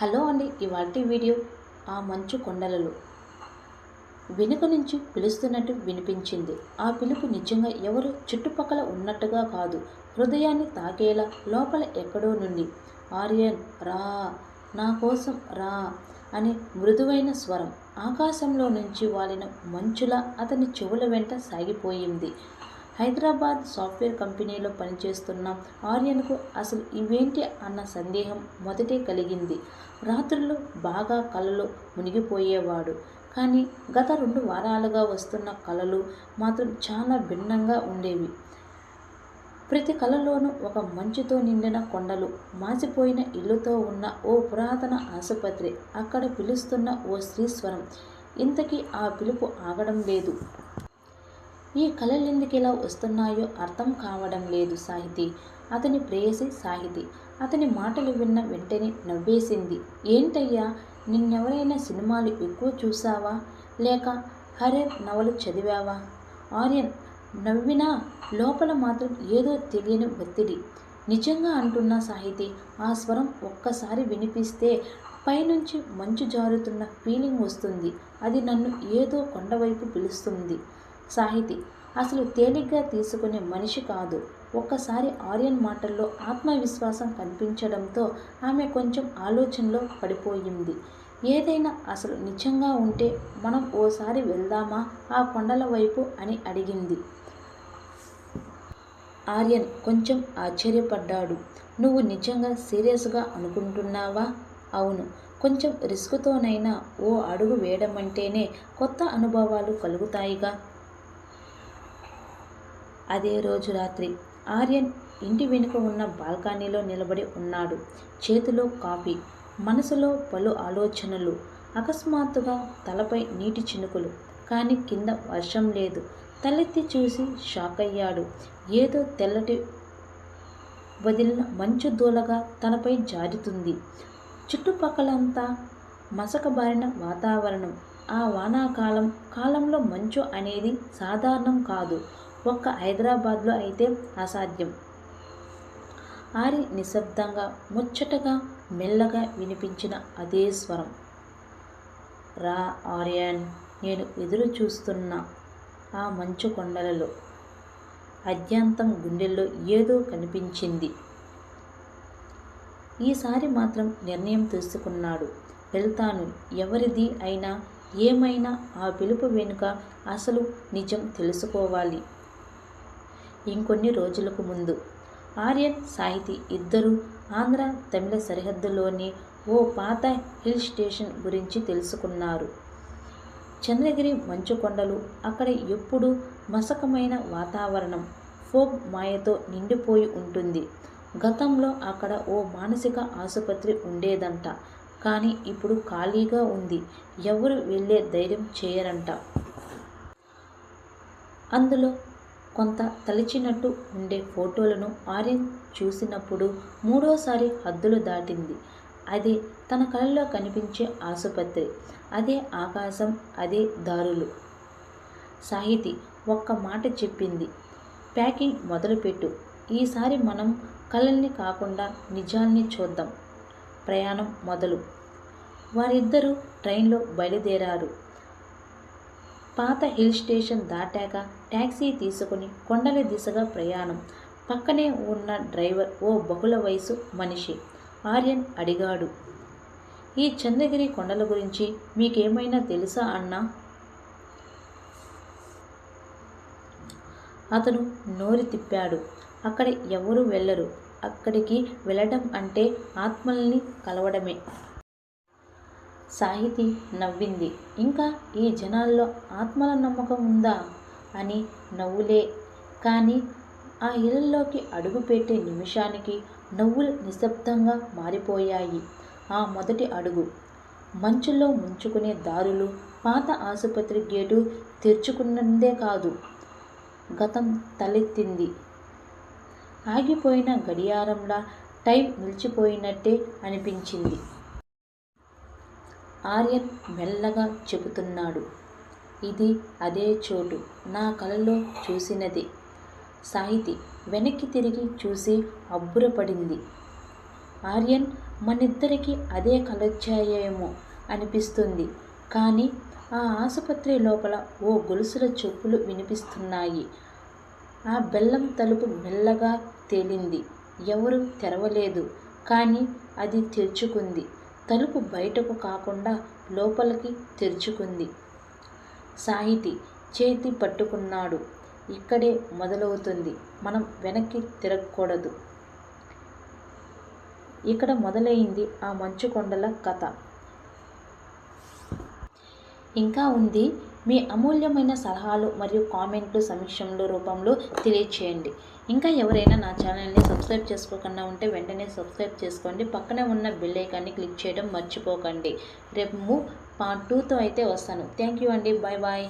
Hello అండి. ఇవాల్టి video ఆ మంచు కొండలలో వెనుక నుంచి పిలుస్తున్నట్టు వినిపించింది. ఆ పిలుపు నిజంగా ఎవరు చుట్టుపక్కల ఉన్నట్టుగా కాదు, హృదయాన్ని తాకేలా లోపల ఎక్కడో నుండి ఆర్యన్ రా, నా కోసం రా అనే మృదువైన స్వరం ఆకాశంలో నుంచి వాలిన మంచులా అతని చెవుల వెంట సాగిపోయింది. హైదరాబాద్ సాఫ్ట్వేర్ కంపెనీలో పనిచేస్తున్న ఆర్యన్కు అసలు ఇవేంటి అన్న సందేహం మొదటే కలిగింది. రాత్రుల్లో బాగా కలలో మునిగిపోయేవాడు. కానీ గత 2 వారాలుగా వస్తున్న కలలు మాత్రం చాలా భిన్నంగా ఉండేవి. ప్రతి కలలోనూ ఒక మంచుతో నిండిన కొండలు, మాసిపోయిన ఇల్లుతో ఉన్న ఓ పురాతన ఆసుపత్రి, అక్కడ పిలుస్తున్న ఓ స్త్రీస్వరం. ఇంతకీ ఆ పిలుపు ఆగడం లేదు. ఈ కలలెందుకిలా వస్తున్నాయో అర్థం కావడం లేదు. సాహితి, అతని ప్రేయసి సాహితి, అతని మాటలు విన్న వెంటనే నవ్వేసింది. ఏంటయ్యా, నిన్నెవరైనా సినిమాలు ఎక్కువ చూసావా, లేక హర్రర్ నవలు చదివావా? ఆర్యన్ నవ్వినా లోపల మాత్రం ఏదో తెలియని ఒత్తిడి. నిజంగా అంటున్నా సాహితి, ఆ స్వరం ఒక్కసారి వినిపిస్తే పైనుంచి మంచు జారుతున్న ఫీలింగ్ వస్తుంది. అది నన్ను ఏదో కొండవైపు పిలుస్తుంది. సాహితి అసలు తేలిగ్గా తీసుకునే మనిషి కాదు. ఒక్కసారి ఆర్యన్ మాటల్లో ఆత్మవిశ్వాసం కనిపించడంతో ఆమె కొంచెం ఆలోచనలో పడిపోయింది. ఏదైనా అసలు నిజంగా ఉంటే మనం ఓసారి వెళ్దామా ఆ కొండల వైపు అని అడిగింది. ఆర్యన్ కొంచెం ఆశ్చర్యపడ్డాడు. నువ్వు నిజంగా సీరియస్గా అనుకుంటున్నావా? అవును, కొంచెం రిస్క్తోనైనా ఓ అడుగు వేయడమంటేనే కొత్త అనుభవాలు కలుగుతాయిగా. అదే రోజు రాత్రి ఆర్యన్ ఇంటి వెనుక ఉన్న బాల్కనీలో నిలబడి ఉన్నాడు. చేతిలో కాఫీ, మనసులో పలు ఆలోచనలు. అకస్మాత్తుగా తలపై నీటి చినుకులు, కానీ కింద వర్షం లేదు. తలెత్తి చూసి షాక్ అయ్యాడు. ఏదో తెల్లటి వదిలిన మంచు దూలగా తనపై జారుతుంది. చుట్టుపక్కలంతా మసకబారిన వాతావరణం. ఆ వానాకాలం కాలంలో మంచు అనేది సాధారణం కాదు. ఒక్క హైదరాబాద్లో అయితే అసాధ్యం. ఆరి నిశ్శబ్దంగా, ముచ్చటగా, మెల్లగా వినిపించిన అదే స్వరం. రా ఆర్యన్, నేను ఎదురు చూస్తున్నా ఆ మంచు కొండలలో. అద్యంతం గుండెల్లో ఏదో కనిపించింది. ఈసారి మాత్రం నిర్ణయం తీసుకున్నాడు. వెళ్తాను, ఎవరిది అయినా ఏమైనా ఆ పిలుపు వెనుక అసలు నిజం తెలుసుకోవాలి. ఇంకొన్ని రోజులకు ముందు ఆర్యన్, సాహితి ఇద్దరూ ఆంధ్ర తమిళ సరిహద్దులోని ఓ పాత హిల్ స్టేషన్ గురించి తెలుసుకున్నారు. చంద్రగిరి మంచు కొండలు. అక్కడ ఎప్పుడూ మసకమైన వాతావరణం, ఫోగ్ మాయతో నిండిపోయి ఉంటుంది. గతంలో అక్కడ ఓ మానసిక ఆసుపత్రి ఉండేదంట. కానీ ఇప్పుడు ఖాళీగా ఉంది. ఎవరు వెళ్ళే ధైర్యం చేయరంట. అందులో కొంత తలిచినట్టు ఉండే ఫోటోలను ఆర్యన్ చూసినప్పుడు మూడోసారి హద్దులు దాటింది. అదే తన కలలో కనిపించే ఆసుపత్రి, అదే ఆకాశం, అదే దారులు. సాహితి ఒక్క మాట చెప్పింది. ప్యాకింగ్ మొదలుపెట్టు. ఈసారి మనం కలల్ని కాకుండా నిజాల్ని చూద్దాం. ప్రయాణం మొదలు. వారిద్దరూ ట్రైన్లో బయలుదేరారు. పాత హిల్ స్టేషన్ దాటాక ట్యాక్సీ తీసుకుని కొండల దిశగా ప్రయాణం. పక్కనే ఉన్న డ్రైవర్ ఓ బహుళ వయసు మనిషి. ఆర్యన్ అడిగాడు, ఈ చంద్రగిరి కొండల గురించి మీకేమైనా తెలుసా అన్నా? అతను నోరు తిప్పాడు. అక్కడ ఎవరూ వెళ్ళరు. అక్కడికి వెళ్ళడం అంటే ఆత్మల్ని కలవడమే. సాహితి నవ్వింది. ఇంకా ఈ జనాల్లో ఆత్మల నమ్మకం ఉందా అని. నవ్వులే. కానీ ఆ ఇళ్లలోకి అడుగుపెట్టే నిమిషానికి నవ్వులు నిశ్శబ్దంగా మారిపోయాయి. ఆ మొదటి అడుగు. మంచులో ముంచుకునే దారులు, పాత ఆసుపత్రి గేటు తెరుచుకున్నదే కాదు, గతం తలెత్తింది. ఆగిపోయిన గడియారంలా టైం నిలిచిపోయినట్టే అనిపించింది. ఆర్యన్ మెల్లగా చెబుతున్నాడు, ఇది అదే చోటు, నా కలలో చూసినది. సాహితి వెనక్కి తిరిగి చూసి అబ్బురపడింది. ఆర్యన్ మనిద్దరికీ అదే కలొచ్చాయేమో అనిపిస్తుంది. కానీ ఆ ఆసుపత్రి లోపల ఓ గొలుసుల చొప్పులు వినిపిస్తున్నాయి. ఆ బెల్లం తలుపు మెల్లగా తేలింది. ఎవరూ తెరవలేదు. కానీ అది తెరుచుకుంది. తలుపు బయటకు కాకుండా లోపలికి తెరుచుకుంది. సాహితి చేతి పట్టుకున్నాడు. ఇక్కడే మొదలవుతుంది. మనం వెనక్కి తిరగకూడదు. ఇక్కడ మొదలైంది ఆ మంచుకొండల కథ. ఇంకా ఉంది. మీ అమూల్యమైన సలహాలు మరియు కామెంట్లు సమీక్షల రూపంలో తెలియచేయండి. ఇంకా ఎవరైనా నా ఛానల్ని సబ్స్క్రైబ్ చేసుకోకుండా ఉంటే వెంటనే సబ్స్క్రైబ్ చేసుకోండి. పక్కనే ఉన్న బెల్ ఐకాన్ని క్లిక్ చేయడం మర్చిపోకండి. రేపు పార్ట్ 2తో అయితే వస్తాను. థ్యాంక్ యూ అండి. Bye bye.